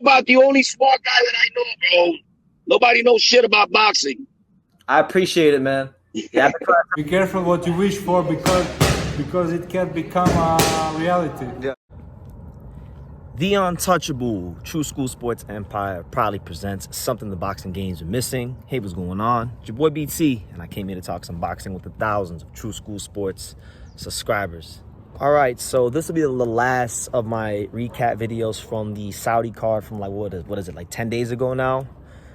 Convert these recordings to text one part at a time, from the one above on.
About the only smart guy that I know, bro. Nobody knows shit about boxing. I appreciate it, man. Yeah, Be careful what you wish for because it can become a reality. yeah. The untouchable True School Sports Empire proudly presents something the boxing games are missing. Hey, what's going on? It's your boy BT, and I came here to talk some boxing with the thousands of True School Sports subscribers. All right, so this will be the last of my recap videos from the Saudi card from like what is it like 10 days ago now?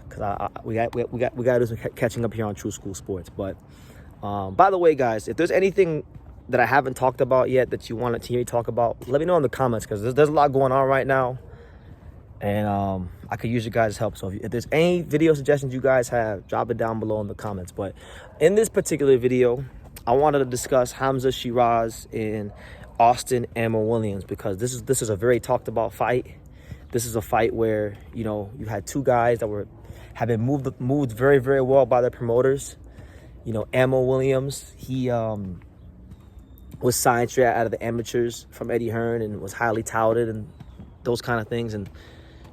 Because we got to do some catching up here on True School Sports. But by the way, guys, if there's anything that I haven't talked about yet that you wanted to hear me talk about, let me know in the comments, because there's a lot going on right now, and I could use your guys' help. So if there's any video suggestions you guys have, drop it down below in the comments. But in this particular video, I wanted to discuss Hamzah Sheeraz and Austin Ammo Williams, because this is a very talked about fight. This is a fight where, you know, you had two guys that have been moved very, very well by their promoters. You know, Ammo Williams, he was signed straight out of the amateurs from Eddie Hearn and was highly touted and those kind of things. And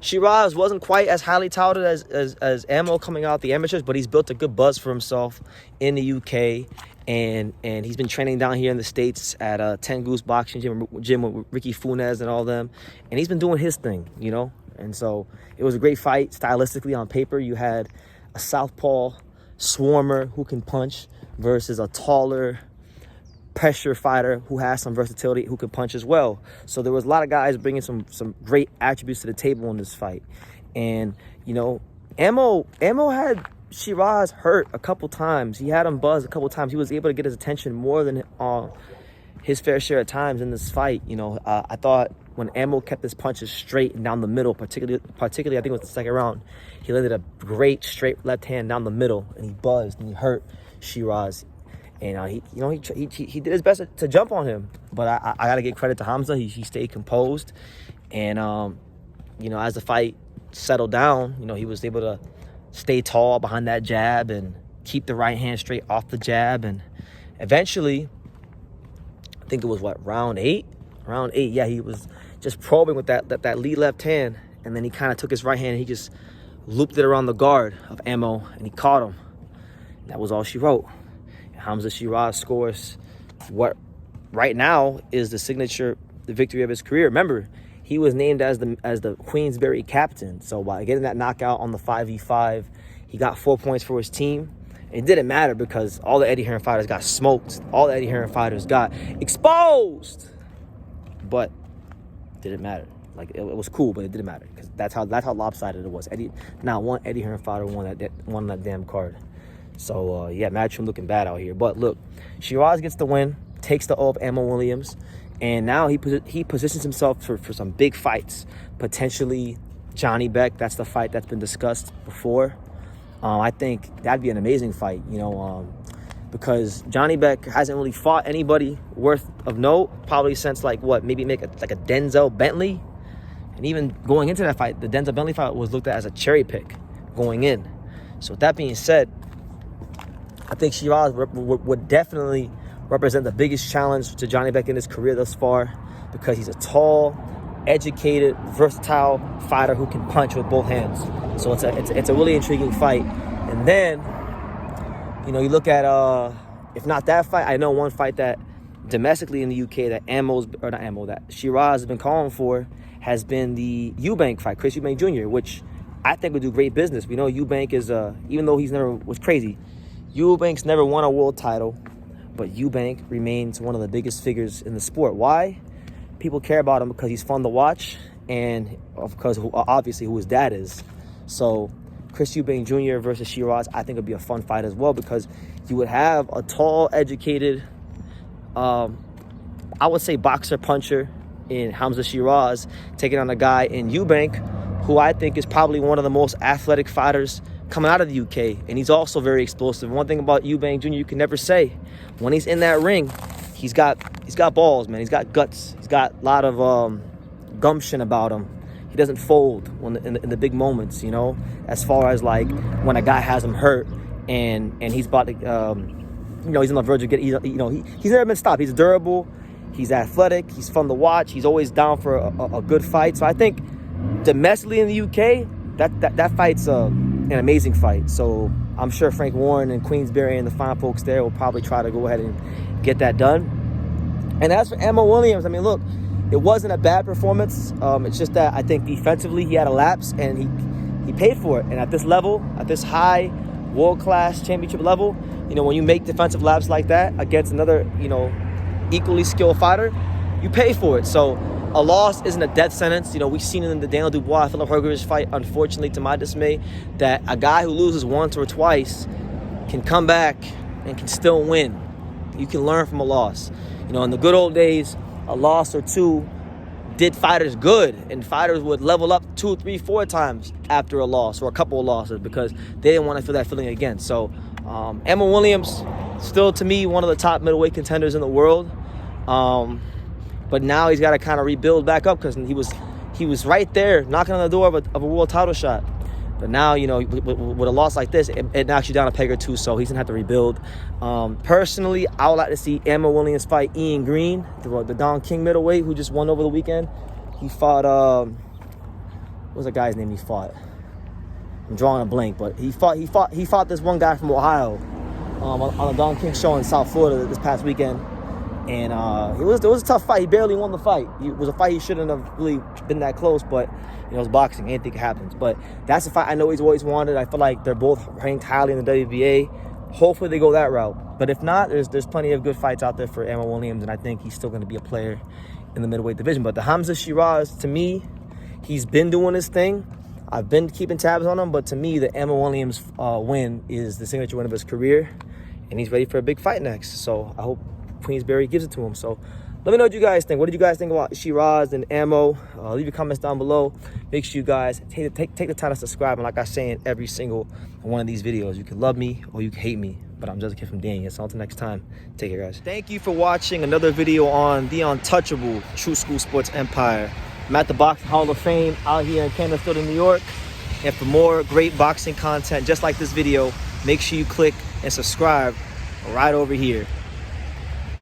Sheeraz wasn't quite as highly touted as Ammo coming out the amateurs, but he's built a good buzz for himself in the UK. And he's been training down here in the States at 10 Goose Boxing Gym with Ricky Funes and all them. And he's been doing his thing, you know. And so it was a great fight stylistically. On paper, you had a southpaw swarmer who can punch versus a taller pressure fighter who has some versatility, who can punch as well. So there was a lot of guys bringing some great attributes to the table in this fight. And, you know, Ammo had Sheeraz hurt a couple times. He had him buzzed a couple times. He was able to get his attention more than his fair share of times in this fight. You know, I thought when Ammo kept his punches straight and down the middle, particularly I think it was the second round, he landed a great straight left hand down the middle, and he buzzed and he hurt Sheeraz. And he did his best to jump on him, but I got to give credit to Hamzah. He stayed composed, and you know, as the fight settled down, you know, he was able to stay tall behind that jab and keep the right hand straight off the jab. And eventually, I think it was round eight. Yeah, he was just probing with that lead left hand, and then he kind of took his right hand and he just looped it around the guard of Ammo, and he caught him. That was all she wrote. Hamzah Sheeraz scores what right now is the victory of his career. Remember, he was named as the Queensberry captain. So by getting that knockout on the 5v5, he got 4 points for his team. It didn't matter because all the Eddie Hearn fighters got smoked. All the Eddie Hearn fighters got exposed. But it didn't matter. Like it was cool, but it didn't matter because that's how lopsided it was. Not one Eddie Hearn fighter won that damn card. So, yeah, Matchroom looking bad out here. But, look, Sheeraz gets the win, takes the O of Ammo Williams, and now he positions himself for some big fights. Potentially Johnny Beck, that's the fight that's been discussed before. I think that'd be an amazing fight, you know, because Johnny Beck hasn't really fought anybody worth of note, probably since, maybe make a Denzel Bentley. And even going into that fight, the Denzel Bentley fight was looked at as a cherry pick going in. So, with that being said, I think Sheeraz would definitely represent the biggest challenge to Johnny Beck in his career thus far, because he's a tall, educated, versatile fighter who can punch with both hands. So it's a really intriguing fight. And then, you know, you look at if not that fight, I know one fight that domestically in the UK that that Sheeraz has been calling for has been the Eubank fight, Chris Eubank Jr., which I think would do great business. We know Eubank is even though was crazy. Eubank's never won a world title, but Eubank remains one of the biggest figures in the sport. Why? People care about him because he's fun to watch, and because obviously who his dad is. So Chris Eubank Jr. versus Sheeraz, I think would be a fun fight as well, because you would have a tall, educated, I would say boxer puncher in Hamzah Sheeraz taking on a guy in Eubank who I think is probably one of the most athletic fighters coming out of the UK, and he's also very explosive. One thing about Eubank Jr. you can never say, when he's in that ring, he's got balls, man. He's got guts. He's got a lot of gumption about him. He doesn't fold in the big moments, you know. As far as like when a guy has him hurt and he's about to, you know, he's on the verge of getting, you know, he's never been stopped. He's durable. He's athletic. He's fun to watch. He's always down for a good fight. So I think domestically in the UK, that fight's an amazing fight. So I'm sure Frank Warren and Queensberry and the fine folks there will probably try to go ahead and get that done. And as for Ammo Williams, I mean, look, it wasn't a bad performance. It's just that I think defensively he had a lapse, and he paid for it. And at this level, at this high world-class championship level, you know, when you make defensive laps like that against another, you know, equally skilled fighter, you pay for it. So a loss isn't a death sentence. You know, we've seen it in the Daniel Dubois, Philip Hergovich fight, unfortunately, to my dismay, that a guy who loses once or twice can come back and can still win. You can learn from a loss. You know, in the good old days, a loss or two did fighters good, and fighters would level up 2, 3, 4 times after a loss or a couple of losses because they didn't want to feel that feeling again. So Emma Williams, still to me one of the top middleweight contenders in the world, but now he's got to kind of rebuild back up because he was right there knocking on the door of a world title shot. But now, you know, with a loss like this, it knocks you down a peg or two, so he's going to have to rebuild. Personally, I would like to see Emma Williams fight Ian Green, the Don King middleweight who just won over the weekend. He fought, what was the guy's name he fought? I'm drawing a blank, but he fought this one guy from Ohio on the Don King show in South Florida this past weekend. And it was a tough fight. He barely won the fight. It was a fight he shouldn't have really been that close, but you know, it's boxing. Anything happens. But that's a fight I know he's always wanted. I feel like they're both ranked highly in the WBA. Hopefully they go that route. But if not, there's plenty of good fights out there for Emma Williams, and I think he's still going to be a player in the middleweight division. But the Hamzah Sheeraz, to me, he's been doing his thing. I've been keeping tabs on him, but to me, the Emma Williams win is the signature win of his career, and he's ready for a big fight next. So I hope Queensberry gives it to him. So let me know what you guys think. What did you guys think about Sheeraz and Ammo? Leave your comments down below. Make sure you guys take the time to subscribe. And like I say in every single one of these videos, you can love me or you can hate me, but I'm just a kid from Daniel. So until next time, take care, guys. Thank you for watching another video on the untouchable True School Sports Empire. I'm at the Boxing Hall of Fame out here in Canterbury, New York. And for more great boxing content just like this video, make sure you click and subscribe right over here.